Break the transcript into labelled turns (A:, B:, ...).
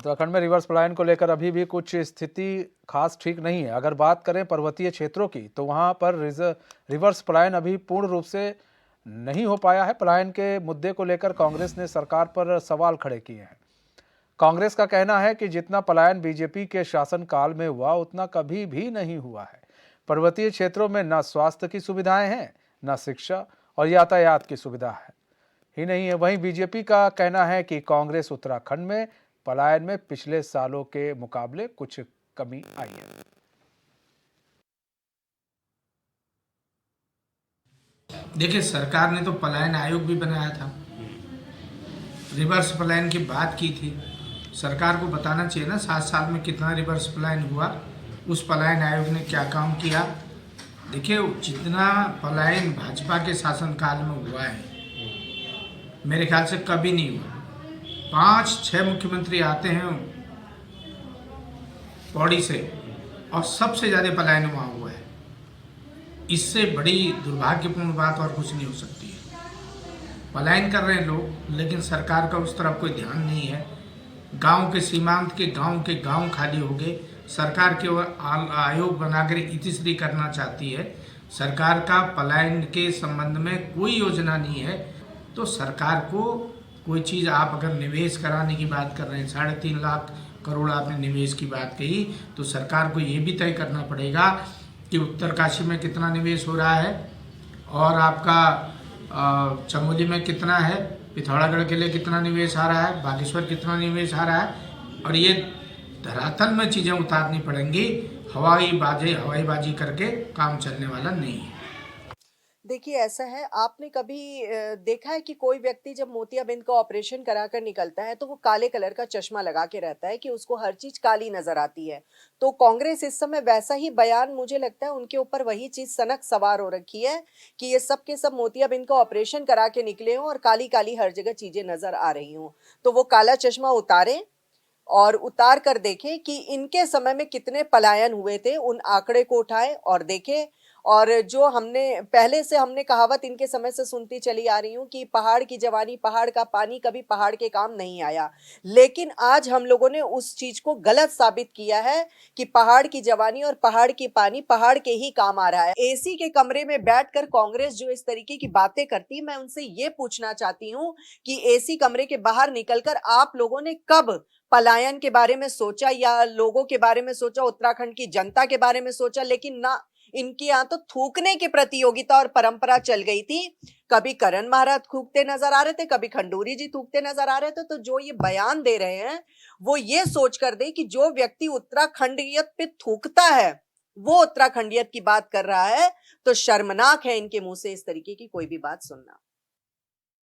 A: उत्तराखंड में रिवर्स पलायन को लेकर अभी भी कुछ स्थिति खास ठीक नहीं है। अगर बात करें पर्वतीय क्षेत्रों की, तो वहां पर रिवर्स पलायन अभी पूर्ण रूप से नहीं हो पाया है। पलायन के मुद्दे को लेकर कांग्रेस ने सरकार पर सवाल खड़े किए हैं। कांग्रेस का कहना है कि जितना पलायन बीजेपी के शासनकाल में हुआ, उतना कभी भी नहीं हुआ है। पर्वतीय क्षेत्रों में न स्वास्थ्य की सुविधाएं हैं, न शिक्षा और यातायात की सुविधा है ही नहीं है। वहीं बीजेपी का कहना है कि कांग्रेस उत्तराखंड में पलायन में पिछले सालों के मुकाबले कुछ कमी आई है।
B: देखिए, सरकार ने तो पलायन आयोग भी बनाया था, रिवर्स पलायन की बात की थी। सरकार को बताना चाहिए ना 7 साल में कितना रिवर्स पलायन हुआ, उस पलायन आयोग ने क्या काम किया। देखिए, जितना पलायन भाजपा के शासनकाल में हुआ है, मेरे ख्याल से कभी नहीं हुआ। 5-6 मुख्यमंत्री आते हैं पौड़ी से और सबसे ज़्यादा पलायन वहाँ हुआ है। इससे बड़ी दुर्भाग्यपूर्ण बात और कुछ नहीं हो सकती है। पलायन कर रहे हैं लोग, लेकिन सरकार का उस तरफ कोई ध्यान नहीं है। गांव के सीमांत के गांव खाली हो गए। सरकार केवल आयोग बनाकर इतिश्री करना चाहती है। सरकार का पलायन के संबंध में कोई योजना नहीं है। तो सरकार को कोई चीज़, आप अगर निवेश कराने की बात कर रहे हैं, 3.5 लाख करोड़ आपने निवेश की बात कही, तो सरकार को ये भी तय करना पड़ेगा कि उत्तरकाशी में कितना निवेश हो रहा है और आपका चमोली में कितना है, पिथौरागढ़ के लिए कितना निवेश आ रहा है, बागेश्वर कितना निवेश आ रहा है। और ये धरातल में चीज़ें उतारनी पड़ेंगी। हवाईबाजी करके काम चलने वाला नहीं है।
C: देखिए, ऐसा है, आपने कभी देखा है कि कोई व्यक्ति जब मोतियाबिंद का ऑपरेशन कराकर निकलता है तो वो काले कलर का चश्मा लगा के रहता है कि उसको हर चीज काली नजर आती है। तो कांग्रेस इस समय वैसा ही बयान, मुझे लगता है उनके ऊपर वही चीज सनक सवार हो रखी है कि ये सब के सब मोतियाबिंद का ऑपरेशन करा के निकले हों और काली काली हर जगह चीजें नजर आ रही हों। तो वो काला चश्मा उतारें और उतार कर देखें कि इनके समय में कितने पलायन हुए थे, उन आंकड़े को उठाएं और देखें। और जो हमने पहले से हमने कहावत इनके समय से सुनती चली आ रही हूँ कि पहाड़ की जवानी पहाड़ का पानी, कभी पहाड़ के काम नहीं आया। लेकिन आज हम लोगों ने उस चीज को गलत साबित किया है कि पहाड़ की जवानी और पहाड़ की पानी पहाड़ के ही काम आ रहा है। एसी के कमरे में बैठकर कांग्रेस जो इस तरीके की बातें करती, मैं उनसे ये पूछना चाहती हूँ कि एसी कमरे के बाहर निकलकर आप लोगों ने कब पलायन के बारे में सोचा, या लोगों के बारे में सोचा, उत्तराखंड की जनता के बारे में सोचा? लेकिन ना, इनके यहाँ तो थूकने की प्रतियोगिता और परंपरा चल गई थी। कभी करण महाराज थूकते नजर आ रहे थे, कभी खंडूरी जी थूकते नजर आ रहे थे। तो जो ये बयान दे रहे हैं वो ये सोच कर दे कि जो व्यक्ति उत्तराखंडियत पे थूकता है वो उत्तराखंडियत की बात कर रहा है। तो शर्मनाक है इनके मुंह से इस तरीके की कोई भी बात सुनना।